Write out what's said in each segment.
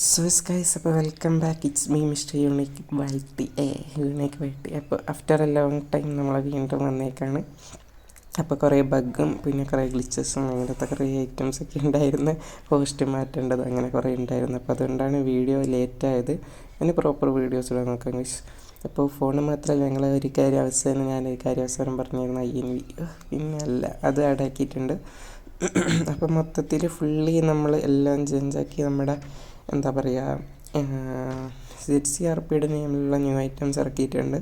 So guys, അപ്പോൾ welcome back. It's me mister unique whitey unique whitey. അപ്പോൾ after A long time നമ്മൾ വീണ്ടും വന്നേക്കാണ്. അപ്പോൾ കുറേ ബഗ്ഗും പിന്നെ കുറേ ഗ്ലിച്ചസും അങ്ങനത്തെ കുറേ ഐറ്റംസൊക്കെ ഉണ്ടായിരുന്നു. പോസ്റ്റ് മാറ്റേണ്ടത് അങ്ങനെ കുറേ ഉണ്ടായിരുന്നു. അപ്പോൾ അതുകൊണ്ടാണ് വീഡിയോ ലേറ്റായത്. ഇനി പ്രോപ്പർ വീഡിയോസ് ഇടാൻ നോക്കാം ഗൈസ്. അപ്പോൾ ഫോൺ മാത്രമല്ല, ഞങ്ങൾ ഒരു കാര്യം അവസാനം ഞാനൊരു കാര്യം അവസാനം പറഞ്ഞിരുന്നു INV, പിന്നെ അല്ല അത് ആഡാക്കിയിട്ടുണ്ട്. അപ്പം മൊത്തത്തിൽ ഫുള്ളി നമ്മൾ എല്ലാം ചേഞ്ചാക്കി നമ്മുടെ എന്താ പറയുക, ZCRPയുടെ നെയിമിലുള്ള ന്യൂ ഐറ്റംസ് ഇറക്കിയിട്ടുണ്ട്.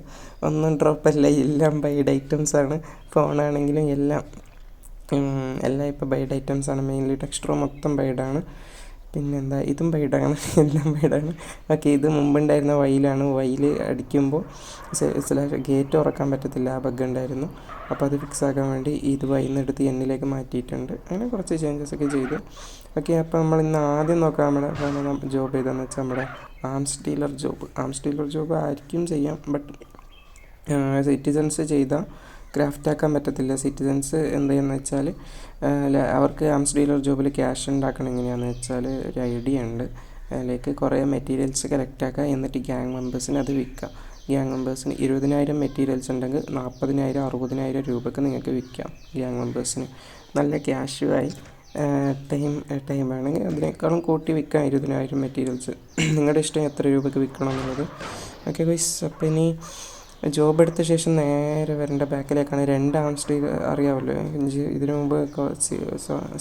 ഒന്നും ഡ്രോപ്പല്ല, എല്ലാം ബൈഡ് ഐറ്റംസാണ്. ഫോണാണെങ്കിലും എല്ലാം ഇപ്പോൾ ബൈഡ് ഐറ്റംസാണ്. മെയിൻലി ടെക്സ്ചർ മൊത്തം ബൈഡാണ്. പിന്നെന്താ, ഇതും ബൈഡാണ്, എല്ലാം ബൈഡാണ്. ഓക്കെ, ഇത് മുമ്പുണ്ടായിരുന്ന വൈലാണ്. വൈൽ അടിക്കുമ്പോൾ ഗേറ്റ് തുറക്കാൻ പറ്റത്തില്ല, ആ ബഗ് ഉണ്ടായിരുന്നു. അപ്പോൾ അത് ഫിക്സ് ആക്കാൻ വേണ്ടി ഇത് വൈന്നെടുത്ത് എന്നിലേക്ക് മാറ്റിയിട്ടുണ്ട്. അങ്ങനെ കുറച്ച് ചേഞ്ചസ് ഒക്കെ ചെയ്തു. ഓക്കെ, അപ്പോൾ നമ്മൾ ഇന്ന് ആദ്യം നോക്കാം നമ്മുടെ ജോബ് ചെയ്തതെന്ന് വെച്ചാൽ നമ്മുടെ ആംസ് ഡീലർ ജോബ് ആയിരിക്കും ചെയ്യാം. ബട്ട് സിറ്റിസൺസ് ചെയ്താൽ ക്രാഫ്റ്റ് ആക്കാൻ പറ്റത്തില്ല. സിറ്റിസൺസ് എന്ത് ചെയ്യുന്നത് വെച്ചാൽ അവർക്ക് ആംസ് ഡീലർ ജോബിൽ ക്യാഷ് ഉണ്ടാക്കണം. എങ്ങനെയാണെന്ന് വെച്ചാൽ ഒരു ഐഡിയ ഉണ്ട്. അതിലേക്ക് കുറേ മെറ്റീരിയൽസ് കളക്ട് ആക്കുക, എന്നിട്ട് ഗ്യാങ് മെമ്പേഴ്സിന് അത് വിൽക്കാം. ഗ്യാങ് മെമ്പേഴ്സിന് 20,000 മെറ്റീരിയൽസ് ഉണ്ടെങ്കിൽ 40,000 60,000 രൂപയ്ക്ക് നിങ്ങൾക്ക് വിൽക്കാം. ഗ്യാങ് മെമ്പേഴ്സിന് നല്ല ക്യാഷുമായി ടൈം വേണമെങ്കിൽ അതിനേക്കാളും കൂട്ടി വിൽക്കാം. 20,000 മെറ്റീരിയൽസ് നിങ്ങളുടെ ഇഷ്ടം എത്ര രൂപയ്ക്ക് വിൽക്കണം എന്നുള്ളത്. ഓക്കെ ഗൈസ്, അപ്പോൾ ഇനി ജോബ് എടുത്ത ശേഷം നേരെ വരേണ്ട ബാക്കിലേക്കാണ്. 2 ആംസ് ഡീലർ അറിയാമല്ലോ, ഇതിനു മുമ്പ്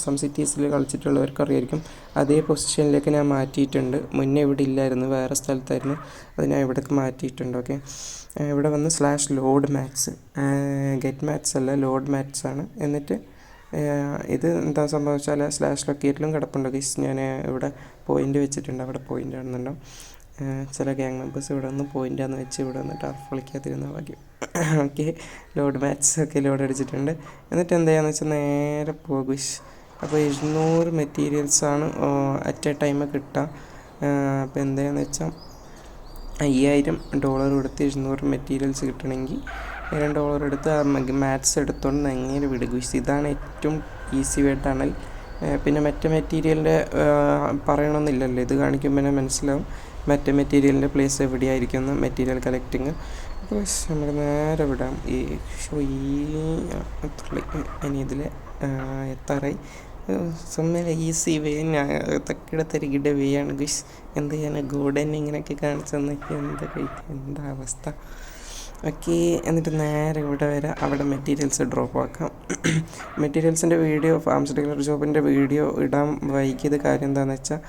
സം സിറ്റീസിൽ കളിച്ചിട്ടുള്ളവർക്ക് അറിയായിരിക്കും. അതേ പൊസിഷനിലേക്ക് ഞാൻ മാറ്റിയിട്ടുണ്ട്. മുന്നേ ഇവിടെ ഇല്ലായിരുന്നു, വേറെ സ്ഥലത്തായിരുന്നു. അത് ഞാൻ ഇവിടേക്ക് മാറ്റിയിട്ടുണ്ട്. ഓക്കെ, ഇവിടെ വന്ന് /ലോഡ് മാറ്റ്സ്, ഗെറ്റ് മാറ്റ്സ് അല്ല, ലോഡ് മാറ്റ്സ് ആണ്. എന്നിട്ട് ഇത് എന്താ സംഭവിച്ചാൽ /ലൊക്കേറ്റിലും കിടപ്പുണ്ട് ഗൈസ്. ഞാൻ ഇവിടെ പോയിൻ്റ് വെച്ചിട്ടുണ്ട്, അവിടെ പോയിൻ്റ് ആണെന്നുണ്ടാവും. ചില ഗ്യാങ് മെമ്പേഴ്സ് ഇവിടെ നിന്ന് പോയിൻ്റാന്ന് വെച്ച് ഇവിടെ നിന്ന് ടർഫ് കളിക്കാതിരുന്ന ഭാഗ്യം. ഓക്കെ, ലോഡ് മാറ്റ്സ് ഒക്കെ ലോഡ് അടിച്ചിട്ടുണ്ട്. എന്നിട്ട് എന്താ ചെയ്യാന്ന് വെച്ചാൽ നേരെ പോകും. അപ്പോൾ 200 മെറ്റീരിയൽസാണ് അറ്റ് എ ടൈം കിട്ടുക. അപ്പോൾ എന്താണെന്ന് വെച്ചാൽ $5,000 കൊടുത്ത് 200 മെറ്റീരിയൽസ് കിട്ടണമെങ്കിൽ $1,000 എടുത്ത് മാത്സ് എടുത്തുകൊണ്ട് നേരെ വിടുക. ഇതാണ് ഏറ്റവും ഈസി വേ ടണൽ. പിന്നെ മറ്റേ മെറ്റീരിയലിൻ്റെ പറയണമെന്നില്ലല്ലോ, ഇത് കാണിക്കുമ്പോൾ തന്നെ മനസ്സിലാവും മറ്റേ മെറ്റീരിയലിൻ്റെ പ്ലേസ് എവിടെയായിരിക്കും മെറ്റീരിയൽ കളക്റ്റിങ്. അപ്പോൾ നമുക്ക് നേരെ വിടാം. ഇനി ഇതിൽ എത്താറായി. സമയം ഈസി വേ, തക്കിടത്തരികിടെ വേ ആണ് ഗുസ്. എന്ത് ചെയ്യാൻ, ഗോഡൻ ഇങ്ങനെയൊക്കെ കാണിച്ചെന്ന് എന്താ അവസ്ഥ. ഓക്കെ, എന്നിട്ട് നേരെ ഇവിടെ വരാം, അവിടെ മെറ്റീരിയൽസ് ഡ്രോപ്പ് ആക്കാം. മെറ്റീരിയൽസിൻ്റെ വീഡിയോ, ആംസ് ഡീലർ ജോബിൻ്റെ വീഡിയോ ഇടാൻ വൈകിയത് കാര്യം എന്താണെന്ന് വെച്ചാൽ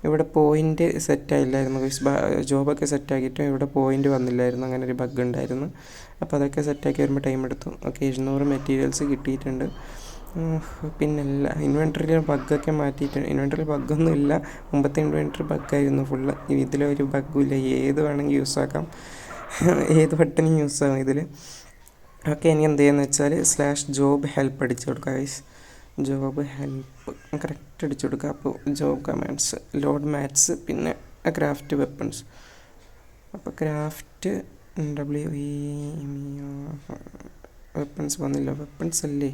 ഇവിടെ പോയിൻ്റ് സെറ്റായില്ലായിരുന്നു. ജോബൊക്കെ സെറ്റാക്കിയിട്ടും ഇവിടെ പോയിൻ്റ് വന്നില്ലായിരുന്നു. അങ്ങനെ ഒരു ബഗ് ഉണ്ടായിരുന്നു. അപ്പോൾ അതൊക്കെ സെറ്റാക്കി വരുമ്പോൾ ടൈം എടുത്തു. ഓക്കെ, 200 മെറ്റീരിയൽസ് കിട്ടിയിട്ടുണ്ട്. പിന്നല്ല, ഇൻവെൻട്രിയിൽ ബഗ്ഗൊക്കെ മാറ്റിയിട്ടുണ്ട്. ഇൻവെൻട്രിയിൽ ബഗ്ഗൊന്നും ഇല്ല, മുമ്പത്തെ ഇൻവെൻട്രി ബഗ്ഗായിരുന്നു ഫുള്ള്. ഇതിലൊരു ബഗ്ഗും ഇല്ല, ഏത് വേണമെങ്കിൽ യൂസ് ആക്കാം, ഏത് ബട്ടനും യൂസ് ആകും ഇതിൽ. ഓക്കെ, ഇനി എന്ത് ചെയ്യുന്നത് വെച്ചാൽ /ജോബ് ഹെൽപ്പ് അടിച്ചു കൊടുക്കുക ഗൈസ്. ജോബ് ഹെൽപ്പ് കറക്റ്റ് അടിച്ചു കൊടുക്കുക. അപ്പോൾ ജോബ് കമാൻഡ്സ്, ലോഡ് മാറ്റ്സ്, പിന്നെ ക്രാഫ്റ്റ് വെപ്പൺസ്. അപ്പോൾ ക്രാഫ്റ്റ് വെപ്പൺസ് വന്നില്ല. വെപ്പൺസ് അല്ലേ,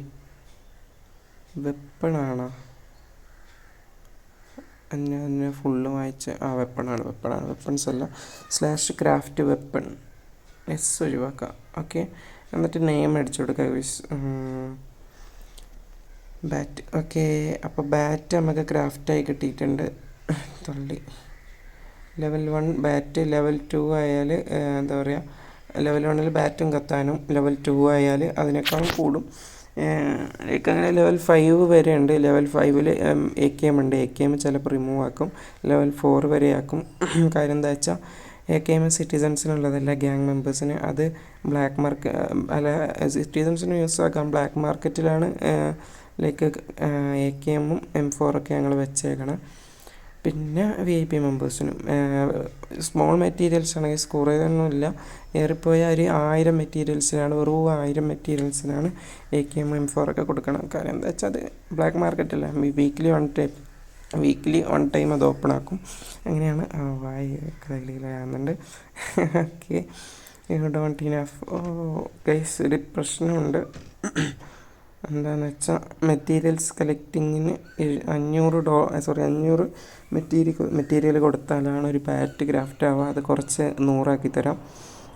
വെപ്പണാണോ? എന്നെ ഫുള്ള് വായിച്ച് വെപ്പണാണ്. വെപ്പൺസ് അല്ല. /ക്രാഫ്റ്റ് വെപ്പൺ ഒഴിവാക്കാം. ഓക്കെ, എന്നിട്ട് നെയിം അടിച്ചു കൊടുക്കുക ഗൈസ്. ബാറ്റ്. ഓക്കെ, അപ്പോൾ ബാറ്റ് നമുക്ക് ക്രാഫ്റ്റായി കിട്ടിയിട്ടുണ്ട്. Level 1 bat. ലെവൽ 2 ആയാൽ എന്താ പറയുക, ലെവൽ 1 ബാറ്റും കത്താനും, ലെവൽ 2 ആയാൽ അതിനേക്കാളും കൂടും. അങ്ങനെ ലെവൽ 5 വരെ ഉണ്ട്. ലെവൽ 5 AKM ഉണ്ട്. AKM ചിലപ്പോൾ റിമൂവ് ആക്കും. ലെവൽ 4 വരെ ആക്കും. കാര്യം എന്താ വെച്ചാൽ AKM സിറ്റിസൺസിനുള്ളതല്ല, ഗ്യാങ് മെമ്പേഴ്സിന്. അത് ബ്ലാക്ക് മാർക്കറ്റ് അല്ല, സിറ്റിസൺസിന് യൂസ് ആക്കാം. ബ്ലാക്ക് മാർക്കറ്റിലാണ് AKM M4 ഒക്കെ ഞങ്ങൾ വെച്ചേക്കണം. പിന്നെ VIP മെമ്പേഴ്സിനും സ്മോൾ മെറ്റീരിയൽസ് ആണെങ്കിൽ കുറേയൊന്നുമില്ല, ഏറിപ്പോയാൽ ഒരു 1000 മെറ്റീരിയൽസിനാണ്, വെറും 1000 മെറ്റീരിയൽസിനാണ് AKM M4 ഒക്കെ കൊടുക്കണം. കാര്യം എന്താ വെച്ചാൽ അത് ബ്ലാക്ക് മാർക്കറ്റല്ല, വീക്ക്ലി 1 ടൈം അത് ഓപ്പൺ ആക്കും. അങ്ങനെയാണ്. കയ്യിലാകുന്നുണ്ട്. Okay, don't enough. ഗൈസ്, ഒരു പ്രശ്നമുണ്ട്. എന്താണെന്ന് വെച്ചാൽ മെറ്റീരിയൽസ് കളക്ടിങ്ങിന് 500 മെറ്റീരിയൽ കൊടുത്താലാണ് ഒരു പാറ്റ് ക്രാഫ്റ്റ് ആവുക. അത് കുറച്ച് 100 തരാം,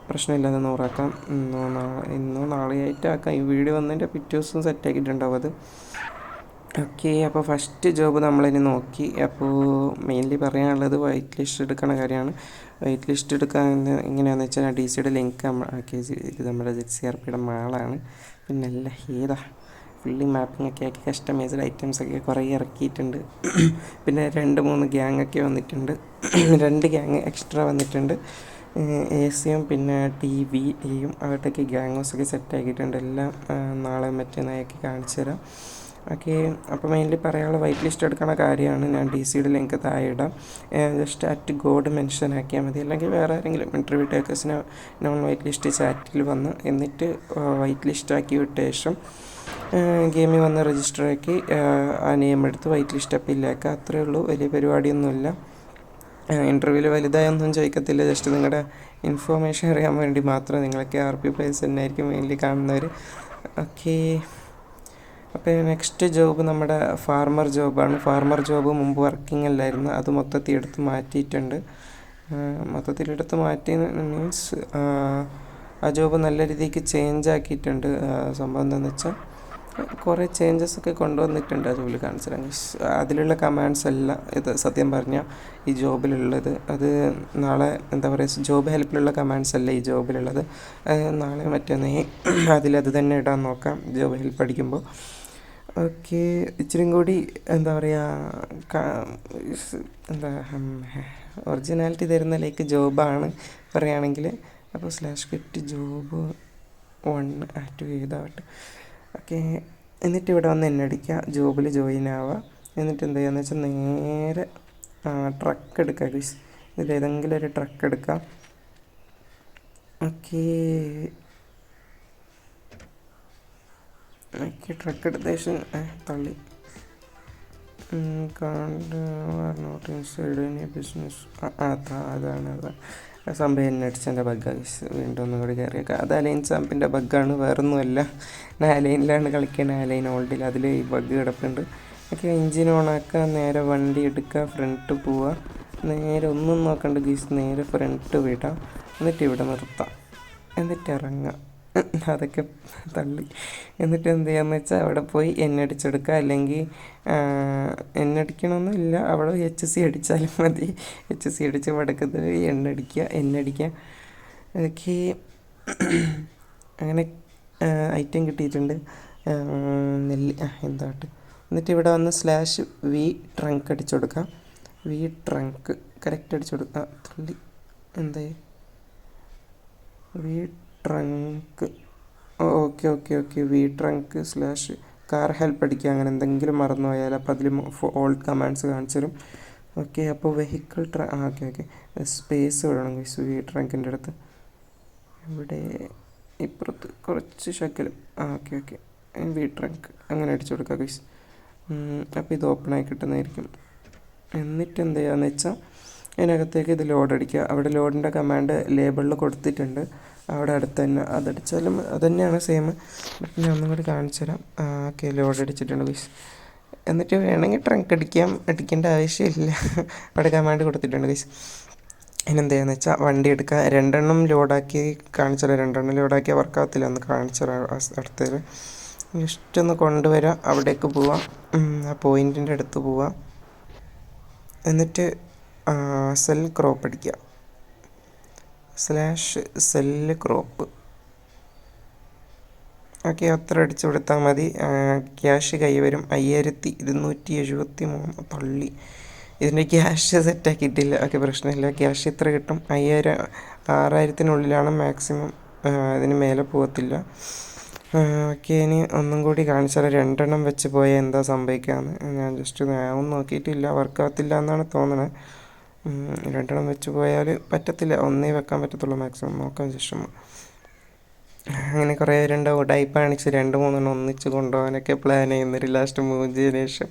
പ്രശ്നമില്ലാതെ 100 ഇന്നോ നാളെയായിട്ട് ആക്കാം. ഈ വീഡിയോ വന്നതിൻ്റെ പിറ്റേ ദിവസം സെറ്റാക്കിയിട്ടുണ്ടാവും അത്. ഓക്കെ, അപ്പോൾ ഫസ്റ്റ് ജോബ് നമ്മളിനി നോക്കി. അപ്പോൾ മെയിൻലി പറയാനുള്ളത് വൈറ്റ് ലിസ്റ്റ് എടുക്കണ കാര്യമാണ്. വൈറ്റ് ലിസ്റ്റ് എടുക്കാൻ എങ്ങനെയാണെന്ന് വെച്ചാൽ DC ലിങ്ക് ഇത് നമ്മുടെ ZCRPയുടെ മാളാണ്. പിന്നെ അല്ല ഏതാ ഫുള്ളി മാപ്പിംഗ് ഒക്കെ ആക്കി കസ്റ്റമൈസ്ഡ് ഐറ്റംസൊക്കെ കുറേ ഇറക്കിയിട്ടുണ്ട്. പിന്നെ 2-3 ഗ്യാങ്ങൊക്കെ വന്നിട്ടുണ്ട്. 2 ഗ്യാങ് എക്സ്ട്രാ വന്നിട്ടുണ്ട്. ACM പിന്നെ TVയും അവിടേക്ക് ഗ്യാങ്ങോസൊക്കെ സെറ്റാക്കിയിട്ടുണ്ട്. എല്ലാം നാളെ മറ്റന്നായൊക്കെ കാണിച്ചു തരാം. ഓക്കെ, അപ്പോൾ മെയിൻലി പറയാനുള്ള വൈറ്റ് ലിസ്റ്റ് എടുക്കുന്ന കാര്യമാണ്. ഞാൻ DCയുടെ ലിങ്ക് താഴെ ഇടാം. ജസ്റ്റ് @god മെൻഷൻ ആക്കിയാൽ മതി. അല്ലെങ്കിൽ വേറെ ആരെങ്കിലും ഇൻ്റർവ്യൂ ടേക്കേഴ്സിന് നോൺ വൈറ്റ് ലിസ്റ്റ് ചാറ്റിൽ വന്ന് എന്നിട്ട് വൈറ്റ് ലിസ്റ്റ് ആക്കി വിട്ട ശേഷം ഗെയിമിൽ വന്ന് രജിസ്റ്റർ ആക്കി ആ നെയിം എടുത്ത് വൈറ്റ് ലിസ്റ്റ് അപ്പിലാക്കുക. അത്രയേ ഉള്ളൂ, വലിയ പരിപാടിയൊന്നുമില്ല. ഇൻ്റർവ്യൂവിൽ വലുതായൊന്നും ചോദിക്കത്തില്ല. ജസ്റ്റ് നിങ്ങളുടെ ഇൻഫോർമേഷൻ അറിയാൻ വേണ്ടി മാത്രം. നിങ്ങളൊക്കെ RP പ്ലേസ് തന്നെ ആയിരിക്കും മെയിൻലി കാണുന്നവർ. ഓക്കെ, അപ്പോൾ നെക്സ്റ്റ് ജോബ് നമ്മുടെ ഫാർമർ ജോബാണ്. ഫാർമർ ജോബ് മുമ്പ് വർക്കിംഗ് അല്ലായിരുന്നു, അത് മൊത്തത്തിൽ എടുത്ത് മാറ്റിയിട്ടുണ്ട്. മൊത്തത്തിലെടുത്ത് മാറ്റി മീൻസ് ആ ജോബ് നല്ല രീതിക്ക് ചേഞ്ച് ആക്കിയിട്ടുണ്ട്. സംഭവം എന്താണെന്ന് വെച്ചാൽ കുറേ ചേഞ്ചസ് ഒക്കെ കൊണ്ടുവന്നിട്ടുണ്ട്. ആ ജോബിൽ കാണിച്ചു അതിലുള്ള കമാൻഡ്സ് എല്ലാം ഇത് സത്യം പറഞ്ഞാൽ ഈ ജോബിലുള്ളത് അത് നാളെ എന്താ പറയുക ജോബ് ഹെൽപ്പിലുള്ള കമാൻഡ്സ് അല്ല ഈ ജോബിലുള്ളത്. നാളെ മറ്റന്നേ അതിലത് തന്നെ ഇടാൻ നോക്കാം ജോബ് ഹെൽപ്പ് അടിക്കുമ്പോൾ. ഓക്കെ, ഇച്ചിരി കൂടി എന്താ പറയുക ഒറിജിനാലിറ്റി തരുന്ന ജോബാണ് പറയുകയാണെങ്കിൽ. അപ്പോൾ /quit job 1 ആക്റ്റീവ് ചെയ്താവട്ടെ. ഓക്കെ, എന്നിട്ട് ഇവിടെ വന്ന് അടിക്കുക, ജോബിൽ ജോയിൻ ആവുക. എന്നിട്ട് എന്ത് ചെയ്യുകയെന്ന് വെച്ചാൽ നേരെ ട്രക്ക് എടുക്കുക ഗൈസ്. ഇതിലേതെങ്കിലും ഒരു ട്രക്ക് എടുക്കുക. ഓക്കെ, ട്രക്ക് എടുത്ത ശേഷം തള്ളി നോട്ട് ഇൻസൈഡ് എനി ബിസിനസ്. അതാണ് സംഭവം എന്നെ അടിച്ചതിൻ്റെ ബഗ്ഗാണ്. വീണ്ടും ഒന്നും കൂടി കയറിയേക്കാം. അത് അലൈൻ സാമ്പിൻ്റെ ബഗ്ഗാണ്, വേറൊന്നുമല്ല. ഞാൻ അലൈനിലാണ് കളിക്കുന്നത്, അലൈൻ ഓൾഡിൽ. അതിൽ ഈ ബഗ്ഗ് കിടപ്പുണ്ട്. ഓക്കെ, എൻജിൻ ഓണാക്കുക, നേരെ വണ്ടി എടുക്കുക, ഫ്രണ്ട് പോവുക, നേരെ ഒന്നും നോക്കണ്ട ഗീസ്, നേരെ ഫ്രണ്ട് വിടാം. എന്നിട്ട് ഇവിടെ നിർത്താം, എന്നിട്ട് ഇറങ്ങാം. അതൊക്കെ തള്ളി. എന്നിട്ട് എന്ത് ചെയ്യാന്ന് വെച്ചാൽ അവിടെ പോയി അടിച്ചെടുക്കുക. അല്ലെങ്കിൽ അടിക്കണമെന്നില്ല, അവിടെ HC അടിച്ചാലും മതി. HC അടിച്ച് വടക്കത്തിൽ അടിക്കുക. ഓക്കെ, അങ്ങനെ ഐറ്റം കിട്ടിയിട്ടുണ്ട്. എന്താട്ട് എന്നിട്ട് ഇവിടെ വന്ന് /V ട്രങ്ക് അടിച്ചു കൊടുക്കാം. V ട്രങ്ക് കറക്റ്റ് അടിച്ചു കൊടുക്കുക. തള്ളി എന്താ V trunk. Okay V trunk /car help അടിക്കുക. അങ്ങനെ എന്തെങ്കിലും മറന്നു പോയാൽ അപ്പോൾ അതിൽ ഓൾഡ് കമാൻഡ്സ് കാണിച്ചു തരും. ഓക്കെ, അപ്പോൾ വെഹിക്കിൾ ഓക്കെ സ്പേസ് വിടണം ഗൈസ് V ട്രങ്കിൻ്റെ അടുത്ത്. ഇവിടെ ഇപ്പുറത്ത് കുറച്ച് ശകലം ഓക്കെ V ട്രങ്ക് അങ്ങനെ അടിച്ചു കൊടുക്കുക ഗൈസ്. അപ്പോൾ ഇത് ഓപ്പണായി കിട്ടുന്നതായിരിക്കും. എന്നിട്ട് എന്ത് ചെയ്യാന്ന് വെച്ചാൽ അതിനകത്തേക്ക് ഇത് ലോഡ് അടിക്കുക. അവിടെ ലോഡിൻ്റെ കമാൻഡ് ലേബിളിൽ കൊടുത്തിട്ടുണ്ട്, അവിടെ അടുത്ത് തന്നെ. അതടിച്ചാലും അത് തന്നെയാണ് സെയിം. ഞാൻ ഒന്നും കൂടി കാണിച്ചു തരാം. ഓക്കെ, ലോഡ് അടിച്ചിട്ടുണ്ട് ഗൈസ്. എന്നിട്ട് വേണമെങ്കിൽ ട്രങ്ക് അടിക്കേണ്ട ആവശ്യമില്ല, അവിടെ കമാൻഡ് കൊടുത്തിട്ടുണ്ട് ഗൈസ്. അതിനെന്ത് ചെയ്യാന്ന് വെച്ചാൽ വണ്ടി എടുക്കുക. 2 ലോഡാക്കി കാണിച്ചാൽ 2 ലോഡാക്കിയാൽ വർക്കാകത്തില്ല, ഒന്ന് കാണിച്ചാൽ അടുത്തത് ജസ്റ്റ് ഒന്ന് കൊണ്ടുവരാം. അവിടേക്ക് പോവാം, ആ പോയിൻറ്റിൻ്റെ അടുത്ത് പോവാം. എന്നിട്ട് സെൽ ക്രോപ്പ് അടിക്കുക, /സെല്ല് ക്രോപ്പ്. ഓക്കെ, അത്ര അടിച്ചു കൊടുത്താൽ മതി. ക്യാഷ് കൈ വരും 5273. തള്ളി, ഇതിൻ്റെ ക്യാഷ് സെറ്റാക്കിയിട്ടില്ല. ഓക്കെ, പ്രശ്നമില്ല, ക്യാഷ് ഇത്ര കിട്ടും. 6000 മാക്സിമം, അതിന് മേലെ പോകത്തില്ല. ഓക്കെ, ഇനി ഒന്നും കൂടി കാണിച്ചാൽ 2 വെച്ച് പോയാൽ എന്താ സംഭവിക്കാമെന്ന്. ഞാൻ ജസ്റ്റ് ഒന്നും നോക്കിയിട്ടില്ല, വർക്കാകത്തില്ല എന്നാണ് തോന്നുന്നത്. 2 വെച്ച് പോയാൽ പറ്റത്തില്ല, 1 വെക്കാൻ പറ്റത്തുള്ളൂ മാക്സിമം. നോക്കാം ശേഷം. അങ്ങനെ കുറേ പേരുണ്ടാവും ടൈപ്പ് കാണിച്ച് 2-3 ഒന്നിച്ച് കൊണ്ടുപോകാനൊക്കെ പ്ലാൻ ചെയ്യുന്നൊരു ലാസ്റ്റ് മൂഞ്ചതിന് ശേഷം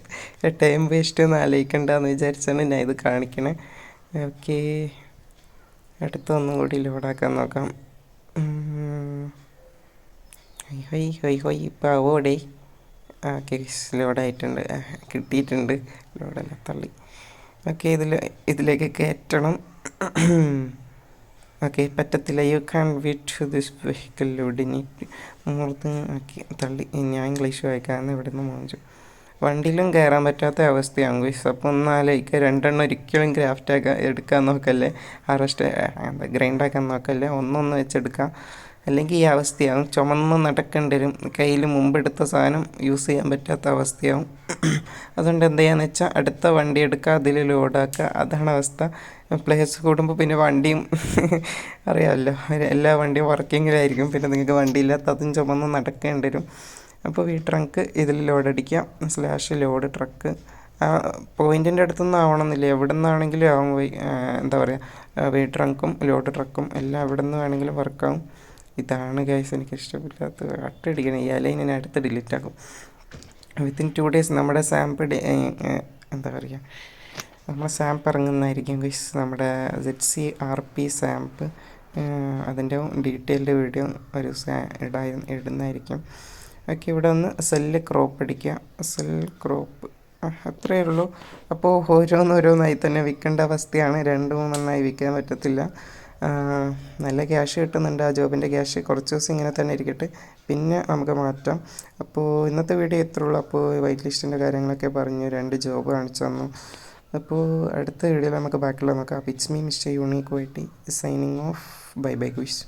ടൈം വേസ്റ്റ് ഒന്നും ആലോചിക്കണ്ടെന്ന് വിചാരിച്ചാണ് ഞാൻ ഇത് കാണിക്കണേ. ഓക്കെ, അടുത്ത ഒന്നും കൂടി ലോഡാക്കാൻ നോക്കാം. ഹൊയ് ഇപ്പോൾ ആവോടെ ഓക്കെ ലോഡായിട്ടുണ്ട്, കിട്ടിയിട്ടുണ്ട്. ലോഡല്ല, തള്ളി. ഓക്കെ, ഇതിലേക്ക് കയറ്റണം. ഓക്കെ, പറ്റത്തില്ല. You can wait to this vehicle loading മൂർത്ത്. ഓക്കെ, തള്ളി. ഞാൻ ഇംഗ്ലീഷ് വായിക്കാമെന്ന് ഇവിടെ നിന്ന് മോഞ്ചു. വണ്ടിയിലും കയറാൻ പറ്റാത്ത അവസ്ഥയാണ് ഗുയ്സ്. അപ്പോൾ ഒന്ന് ആലോചിക്കുക, രണ്ടെണ്ണം ഒരിക്കലും എടുക്കാൻ നോക്കല്ലേ, ഗ്രൈൻഡാക്കാൻ നോക്കല്ലേ, ഒന്നൊന്ന് വെച്ചെടുക്കാം. അല്ലെങ്കിൽ ഈ അവസ്ഥയാവും, ചുമന്ന് നടക്കേണ്ടി വരും. കയ്യിൽ മുമ്പെടുത്ത സാധനം യൂസ് ചെയ്യാൻ പറ്റാത്ത അവസ്ഥയാവും. അതുകൊണ്ട് എന്ത് ചെയ്യാന്ന് വെച്ചാൽ അടുത്ത വണ്ടി എടുക്കുക, അതിൽ ലോഡാക്കുക. അതാണ് അവസ്ഥ. പ്ലേസ് കൂടുമ്പോൾ പിന്നെ വണ്ടിയും അറിയാമല്ലോ, എല്ലാ വണ്ടിയും വർക്കിങ്ങിലായിരിക്കും. പിന്നെ നിങ്ങൾക്ക് വണ്ടിയില്ലാത്ത അതും ചുമന്ന് നടക്കേണ്ടി വരും. അപ്പോൾ ഈ ട്രങ്ക് ഇതിൽ ലോഡടിക്കാം, /ലോഡ് ട്രക്ക്. പോയിൻറ്റിൻ്റെ അടുത്തൊന്നും ആവണമെന്നില്ല, എവിടെ നിന്നാണെങ്കിലും ആവും. എന്താ പറയുക, ട്രങ്കും ലോഡ് ട്രക്കും എല്ലാം എവിടെ നിന്ന് വേണമെങ്കിലും വർക്കാവും. ഇതാണ് ഗൈസ് എനിക്ക് ഇഷ്ടമില്ലാത്ത. അട്ടടിക്കണം, ഈ ലൈൻ ഞാൻ അടുത്ത് ഡിലീറ്റ് ആക്കും. വിത്തിൻ 2 days നമ്മുടെ സാമ്പ് എന്താ പറയുക, നമ്മുടെ സാമ്പ് ഇറങ്ങുന്നതായിരിക്കും ഗൈസ്. നമ്മുടെ ZC-RP സാമ്പ്, അതിൻ്റെ ഡീറ്റെയിൽഡ് വീഡിയോ ഒരു ഇടുന്നതായിരിക്കും. ഓക്കെ, ഇവിടെ ഒന്ന് സെല്ല് ക്രോപ്പ് അടിക്കുക, ക്രോപ്പ്, അത്രയേ ഉള്ളൂ. അപ്പോൾ ഓരോന്നായി തന്നെ വിൽക്കേണ്ട അവസ്ഥയാണ്. 2-3 വിൽക്കാൻ പറ്റത്തില്ല. നല്ല ക്യാഷ് കിട്ടുന്നുണ്ട്. ആ ജോബിൻ്റെ ക്യാഷ് കുറച്ച് ദിവസം ഇങ്ങനെ തന്നെ ഇരിക്കട്ടെ, പിന്നെ നമുക്ക് മാറ്റാം. അപ്പോൾ ഇന്നത്തെ വീഡിയോ ഇത്രേ ഉള്ളൂ. അപ്പോൾ വൈറ്റ് ലിസ്റ്റിൻ്റെ കാര്യങ്ങളൊക്കെ പറഞ്ഞു, 2 ജോബ് കാണിച്ചു തന്നു. അപ്പോൾ അടുത്ത വീഡിയോയിൽ നമുക്ക് ബാക്കിയുള്ള നോക്കാം. ഇറ്റ്സ് മീ മിസ്റ്റർ യൂണീക്ക് വൈറ്റി signing off. Bye bye guys.